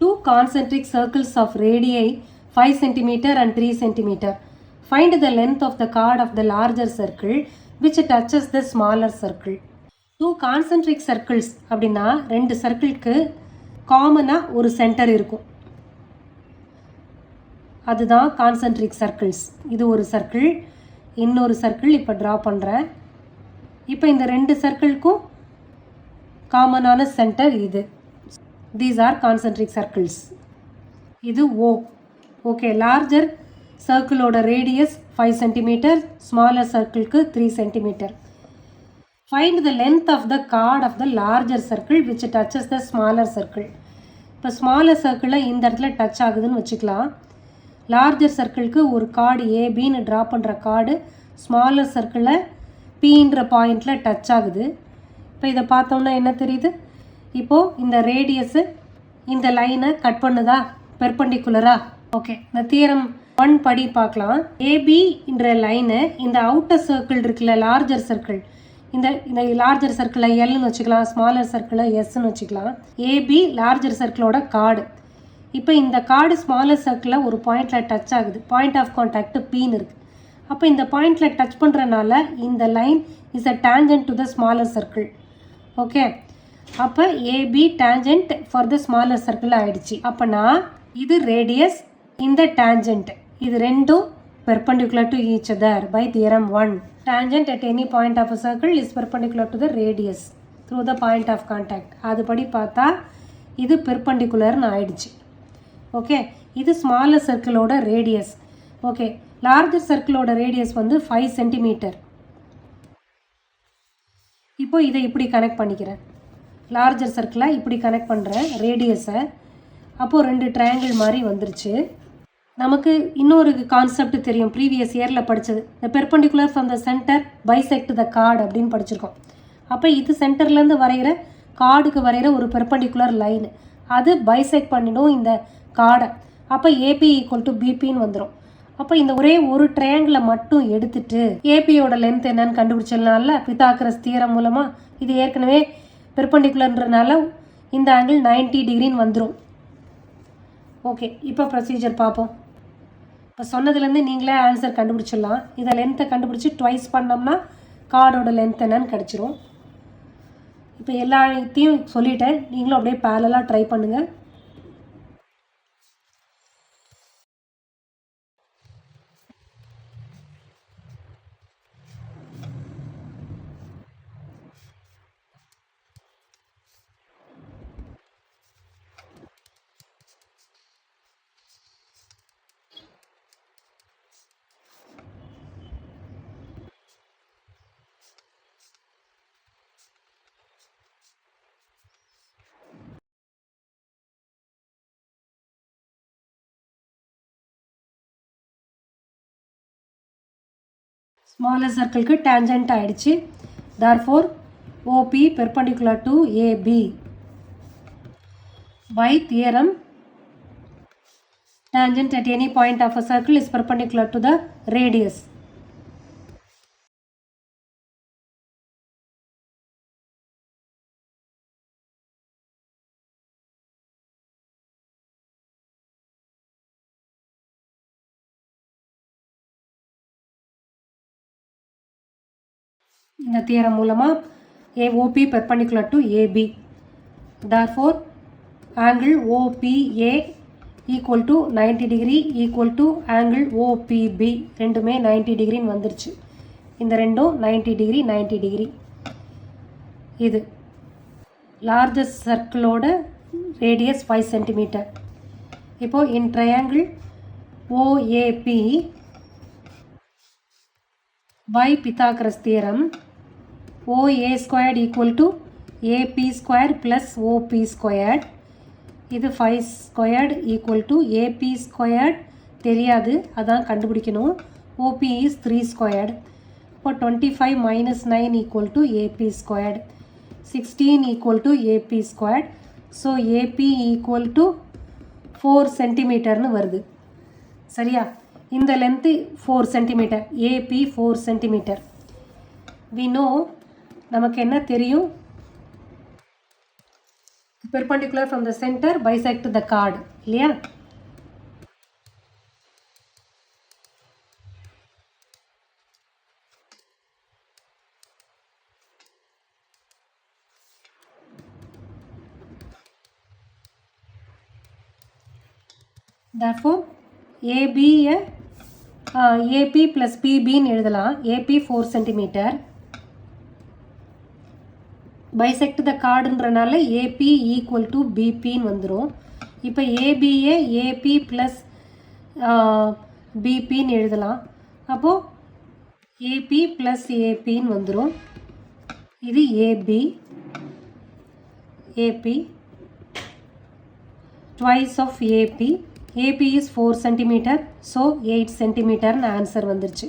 Two concentric circles of radii 5 cm and 3 cm. Find the length of the chord of the larger circle which touches the smaller circle. Two concentric circles அப்படின்னா ரெண்டு சர்க்கிளுக்கு காமனாக ஒரு centre இருக்கும், அதுதான் concentric circles. இது ஒரு circle, இன்னொரு circle இப்போ ட்ரா பண்ணுறேன். இப்போ இந்த ரெண்டு சர்க்கிளுக்கும் காமனான சென்டர் இது. These are concentric circles. இது O. ஓகே, லார்ஜர் சர்க்கிளோட ரேடியஸ் 5 சென்டிமீட்டர், ஸ்மாலர் சர்க்கிளுக்கு 3 centimetre. Find the length of the chord of the larger circle which touches the smaller circle. இப்போ ஸ்மாலர் சர்க்கிளில் இந்த இடத்துல டச் ஆகுதுன்னு வச்சுக்கலாம். லார்ஜர் சர்க்கிளுக்கு ஒரு கார்டு ஏபின்னு ட்ரா பண்ணுற கார்டு ஸ்மாலர் சர்க்கிளில் பின்ற பாயிண்டில் டச் ஆகுது. இப்போ இதை பார்த்தோம்னா என்ன தெரியுது? இப்போது இந்த ரேடியஸு இந்த லைனை கட் பண்ணுதா பெர்பெண்டிகுலரா? ஓகே, இந்த தியரம் 1 படி பார்க்கலாம். ஏபின்ற லைனு இந்த அவுட்டர் சர்க்கிள் இருக்குல்ல, லார்ஜர் சர்க்கிள், இந்த லார்ஜர் சர்க்கிளில் எல்னு வச்சுக்கலாம், ஸ்மாலர் சர்க்கிளில் எஸ்ன்னு வச்சுக்கலாம். ஏபி லார்ஜர் சர்க்கிளோட கார்டு. இப்போ இந்த கார்டு ஸ்மாலர் சர்க்கிளில் ஒரு பாயிண்டில் டச் ஆகுது, பாயிண்ட் ஆஃப் கான்டாக்ட் பின்னு இருக்குது. அப்போ இந்த பாயிண்டில் டச் பண்ணுறனால இந்த line is a tangent to the smaller circle. Okay, அப்போ AB tangent for the smaller circle ஆகிடுச்சு. அப்போனா இது ரேடியஸ், இந்த டேஞ்சன்ட், இது ரெண்டும் perpendicular to each other by theorem 1. Tangent at any point of a circle is perpendicular to the radius through the point of contact. அதுபடி பார்த்தா இது பெர்பெண்டிகுலர்னு ஆயிடுச்சு. ஓகே, இது ஸ்மாலர் சர்க்கிளோட ரேடியஸ். ஓகே, லார்ஜர் சர்க்கிளோட ரேடியஸ் வந்து 5 சென்டிமீட்டர். இப்போ இதை இப்படி கனெக்ட் பண்ணிக்கிறேன், லார்ஜர் சர்க்கிளை இப்படி கனெக்ட் பண்ணுறேன் ரேடியஸை. அப்போது ரெண்டு ட்ரையாங்கிள் மாதிரி வந்துருச்சு. நமக்கு இன்னொரு கான்செப்ட் தெரியும், ப்ரீவியஸ் இயரில் படித்தது. The perpendicular from the centre bisect the chord அப்படின்னு படிச்சிருக்கோம். அப்போ இது சென்டர்லேருந்து வரைகிற கார்டுக்கு வரைகிற ஒரு பெர்பெண்டிகுலர் லைனு, அது பைசெக்ட் பண்ணிடும் இந்த கார்டை. அப்போ ஏபி ஈக்குவல் டு பிபின்னு வந்துடும். அப்போ இந்த ஒரே ஒரு ட்ரையாங்கிளை மட்டும் எடுத்துட்டு ஏபியோட லென்த் என்னன்னு கண்டுபிடிச்சதுனால பித்தாகரஸ் தியரம் மூலமாக இது ஏற்கனவே பெர்பெண்டிகுலர்ன்றனால இந்த ஆங்கிள் 90 டிகிரின்னு வந்துடும். ஓகே, இப்போ ப்ரொசீஜர் பார்ப்போம். இப்போ சொன்னதுலேருந்து நீங்களே ஆன்சர் கண்டுபிடிச்சிடலாம். இதை லென்த்தை கண்டுபிடிச்சி ட்வைஸ் பண்ணோம்னா கார்டோட லென்த் என்னன்னு கிடச்சிரும். இப்போ எல்லாத்தையும் சொல்லிட்டேன், நீங்களும் அப்படியே பேரலாக ட்ரை பண்ணுங்கள். ஸ்மாலர் சர்க்கிளுக்கு டேஞ்சன்ட் ஆகிடுச்சு. therefore OP perpendicular to AB by theorem tangent at any point of a circle is perpendicular to the radius. இந்த தியரம் மூலமாக OP perpendicular to AB. therefore angle OPA equal to 90 degree equal to angle OPB ரெண்டுமே 90 டிகிரின்னு வந்துருச்சு. இந்த ரெண்டும் 90 degree 90 degree. இது largest சர்க்கிளோட radius 5 centimetre. இப்போது இன் triangle OAP by Pythagoras theorem OA squared equal to AP square plus OP squared. இது 5 squared equal to AP squared தெரியாது, அதான் கண்டுபிடிக்கணும். OP is 3 squared. இப்போ 25 minus 9 equal to AP squared. 16 equal to AP squared. So AP equal to 4 centimeterன்னு வருது. சரியா? இந்த length 4 centimetre, AP 4 centimetre. we know நமக்கு என்ன தெரியும்? perpendicular from the center bisect the chord இல்லையா? therefore AB AP plus PB ன்னு எழுதலாம். AP 4 cm bisect the chordன்றனால AP equal to BP ன்னு வந்துரும். இப்போ AB AP plus BP ன்னு எழுதலாம். அப்போ AP plus AP ன்னு வந்துரும். இது AB twice of AP is 4 cm, so 8 cm ன்னு ஆன்சர் வந்துருச்சு.